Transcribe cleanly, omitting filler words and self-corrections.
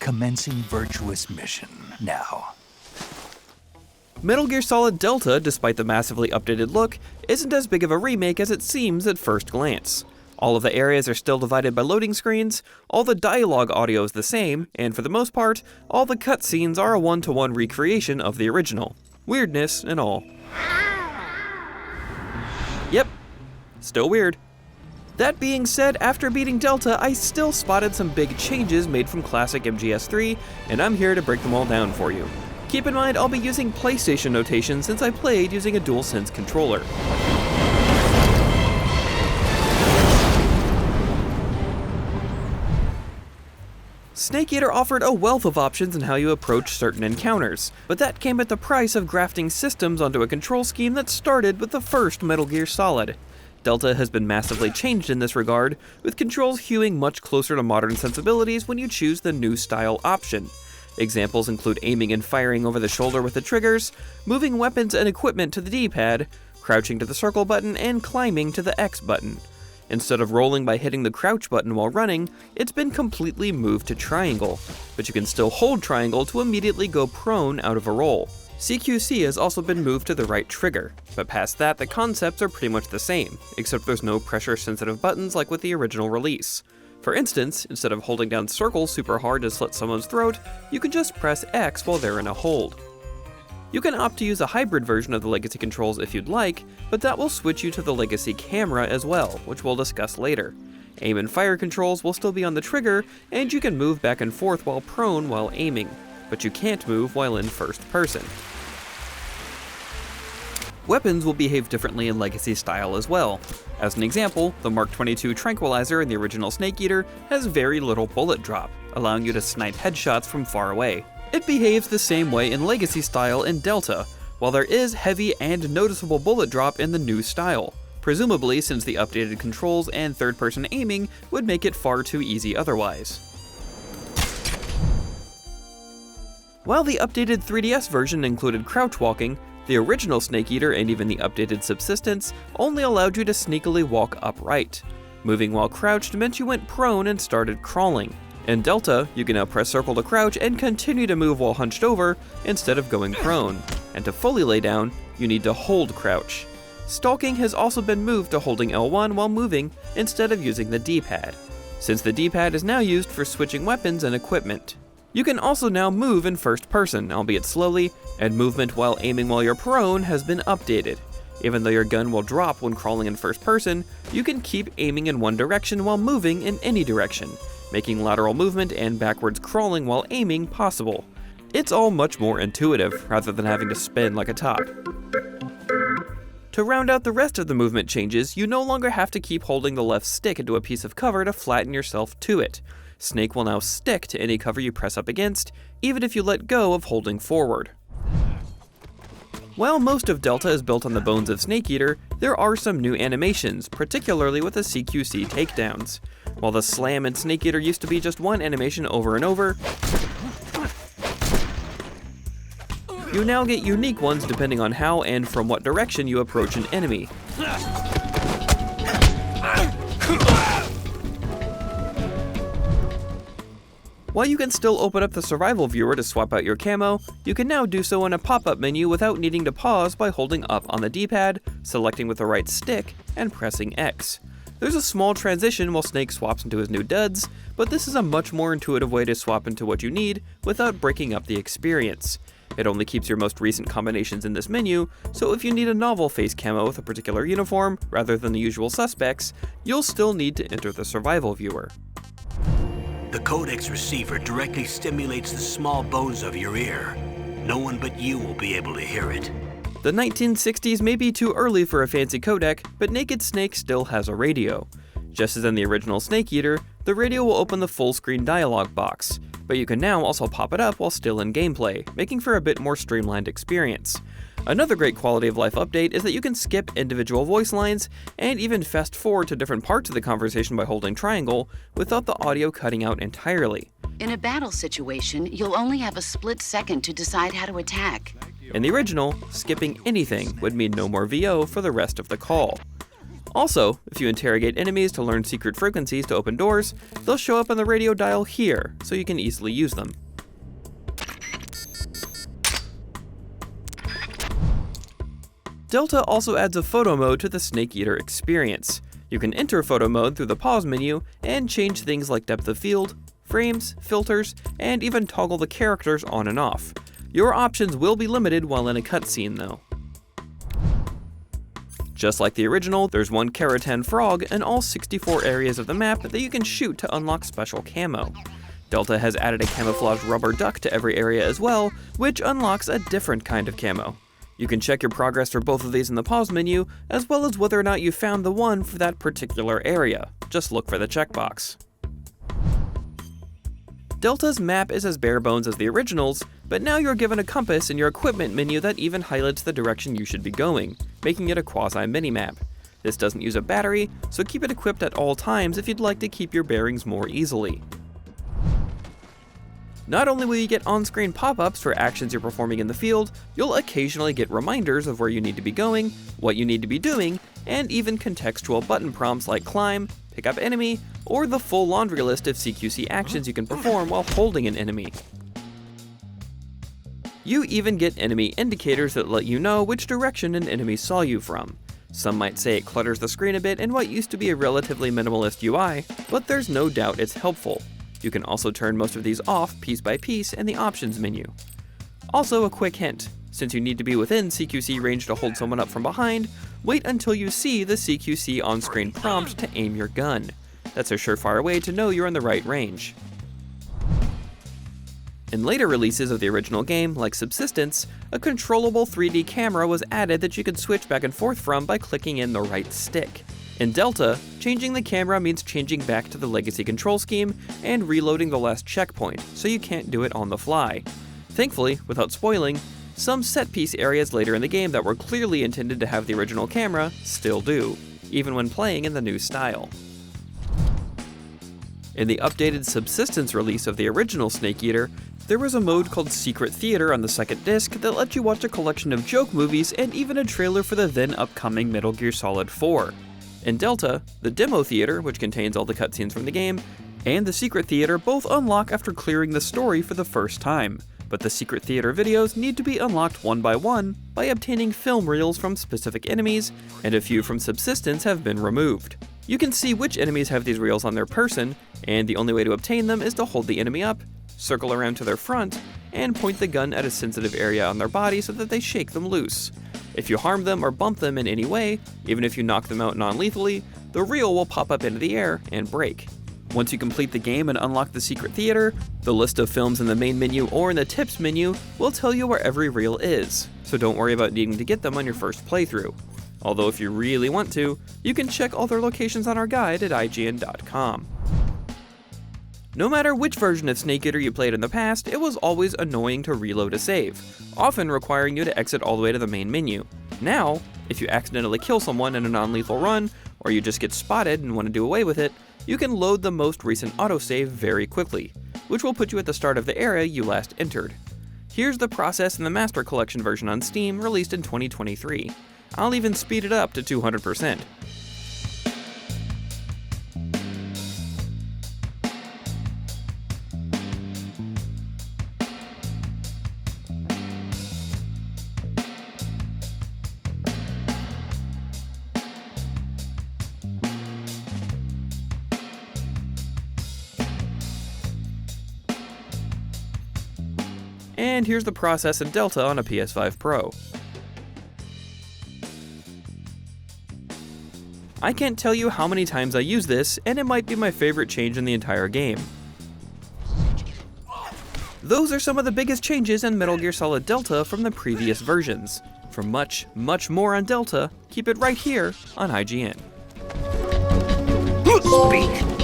Commencing virtuous mission now. Metal Gear Solid Delta, despite the massively updated look, isn't as big of a remake as it seems at first glance. All of the areas are still divided by loading screens, all the dialogue audio is the same, and for the most part, all the cutscenes are a one-to-one recreation of the original. Weirdness and all. Yep, still weird. That being said, after beating Delta, I still spotted some big changes made from classic MGS3, and I'm here to break them all down for you. Keep in mind, I'll be using PlayStation notation since I played using a DualSense controller. Snake Eater offered a wealth of options in how you approach certain encounters, but that came at the price of grafting systems onto a control scheme that started with the first Metal Gear Solid. Delta has been massively changed in this regard, with controls hewing much closer to modern sensibilities when you choose the new style option. Examples include aiming and firing over the shoulder with the triggers, moving weapons and equipment to the D-pad, crouching to the circle button, and climbing to the X button. Instead of rolling by hitting the crouch button while running, it's been completely moved to triangle, but you can still hold triangle to immediately go prone out of a roll. CQC has also been moved to the right trigger, but past that the concepts are pretty much the same, except there's no pressure-sensitive buttons like with the original release. For instance, instead of holding down circle super hard to slit someone's throat, you can just press X while they're in a hold. You can opt to use a hybrid version of the legacy controls if you'd like, but that will switch you to the legacy camera as well, which we'll discuss later. Aim and fire controls will still be on the trigger, and you can move back and forth while prone while aiming, but you can't move while in first person. Weapons will behave differently in Legacy style as well. As an example, the Mark 22 Tranquilizer in the original Snake Eater has very little bullet drop, allowing you to snipe headshots from far away. It behaves the same way in Legacy style in Delta, while there is heavy and noticeable bullet drop in the new style, presumably since the updated controls and third-person aiming would make it far too easy otherwise. While the updated 3DS version included crouch walking, the original Snake Eater and even the updated Subsistence only allowed you to sneakily walk upright. Moving while crouched meant you went prone and started crawling. In Delta, you can now press circle to crouch and continue to move while hunched over instead of going prone, and to fully lay down, you need to hold crouch. Stalking has also been moved to holding L1 while moving instead of using the D-pad, since the D-pad is now used for switching weapons and equipment. You can also now move in first person, albeit slowly, and movement while aiming while you're prone has been updated. Even though your gun will drop when crawling in first person, you can keep aiming in one direction while moving in any direction, making lateral movement and backwards crawling while aiming possible. It's all much more intuitive, rather than having to spin like a top. To round out the rest of the movement changes, you no longer have to keep holding the left stick into a piece of cover to flatten yourself to it. Snake will now stick to any cover you press up against, even if you let go of holding forward. While most of Delta is built on the bones of Snake Eater, there are some new animations, particularly with the CQC takedowns. While the slam in Snake Eater used to be just one animation over and over, you now get unique ones depending on how and from what direction you approach an enemy. While you can still open up the survival viewer to swap out your camo, you can now do so in a pop-up menu without needing to pause by holding up on the D-pad, selecting with the right stick, and pressing X. There's a small transition while Snake swaps into his new duds, but this is a much more intuitive way to swap into what you need without breaking up the experience. It only keeps your most recent combinations in this menu, so if you need a novel face camo with a particular uniform, rather than the usual suspects, you'll still need to enter the survival viewer. The Codec's receiver directly stimulates the small bones of your ear. No one but you will be able to hear it. The 1960s may be too early for a fancy codec, but Naked Snake still has a radio. Just as in the original Snake Eater, the radio will open the full-screen dialog box, but you can now also pop it up while still in gameplay, making for a bit more streamlined experience. Another great quality of life update is that you can skip individual voice lines and even fast forward to different parts of the conversation by holding triangle without the audio cutting out entirely. In a battle situation, you'll only have a split second to decide how to attack. In the original, skipping anything would mean no more VO for the rest of the call. Also, if you interrogate enemies to learn secret frequencies to open doors, they'll show up on the radio dial here, so you can easily use them. Delta also adds a photo mode to the Snake Eater experience. You can enter photo mode through the pause menu and change things like depth of field, frames, filters, and even toggle the characters on and off. Your options will be limited while in a cutscene though. Just like the original, there's one Kerotan frog in all 64 areas of the map that you can shoot to unlock special camo. Delta has added a camouflaged rubber duck to every area as well, which unlocks a different kind of camo. You can check your progress for both of these in the pause menu, as well as whether or not you found the one for that particular area. Just look for the checkbox. Delta's map is as bare bones as the originals, but now you're given a compass in your equipment menu that even highlights the direction you should be going, making it a quasi-minimap. This doesn't use a battery, so keep it equipped at all times if you'd like to keep your bearings more easily. Not only will you get on-screen pop-ups for actions you're performing in the field, you'll occasionally get reminders of where you need to be going, what you need to be doing, and even contextual button prompts like climb, pick up enemy, or the full laundry list of CQC actions you can perform while holding an enemy. You even get enemy indicators that let you know which direction an enemy saw you from. Some might say it clutters the screen a bit in what used to be a relatively minimalist UI, but there's no doubt it's helpful. You can also turn most of these off piece by piece in the options menu. Also, a quick hint: since you need to be within CQC range to hold someone up from behind, wait until you see the CQC on-screen prompt to aim your gun. That's a surefire way to know you're in the right range. In later releases of the original game, like Subsistence, a controllable 3D camera was added that you could switch back and forth from by clicking in the right stick. In Delta, changing the camera means changing back to the legacy control scheme and reloading the last checkpoint, so you can't do it on the fly. Thankfully, without spoiling, some set-piece areas later in the game that were clearly intended to have the original camera still do, even when playing in the new style. In the updated Subsistence release of the original Snake Eater, there was a mode called Secret Theater on the second disc that let you watch a collection of joke movies and even a trailer for the then upcoming Metal Gear Solid 4. In Delta, the Demo Theater, which contains all the cutscenes from the game, and the Secret Theater both unlock after clearing the story for the first time, but the Secret Theater videos need to be unlocked one by obtaining film reels from specific enemies, and a few from Subsistence have been removed. You can see which enemies have these reels on their person, and the only way to obtain them is to hold the enemy up, circle around to their front, and point the gun at a sensitive area on their body so that they shake them loose. If you harm them or bump them in any way, even if you knock them out non-lethally, the reel will pop up into the air and break. Once you complete the game and unlock the Secret Theater, the list of films in the main menu or in the tips menu will tell you where every reel is, so don't worry about needing to get them on your first playthrough. Although if you really want to, you can check all their locations on our guide at IGN.com. No matter which version of Snake Eater you played in the past, it was always annoying to reload a save, often requiring you to exit all the way to the main menu. Now, if you accidentally kill someone in a non-lethal run, or you just get spotted and want to do away with it, you can load the most recent autosave very quickly, which will put you at the start of the area you last entered. Here's the process in the Master Collection version on Steam, released in 2023. I'll even speed it up to 200%. And here's the process in Delta on a PS5 Pro. I can't tell you how many times I use this, and it might be my favorite change in the entire game. Those are some of the biggest changes in Metal Gear Solid Delta from the previous versions. For much, much more on Delta, keep it right here on IGN. Speak!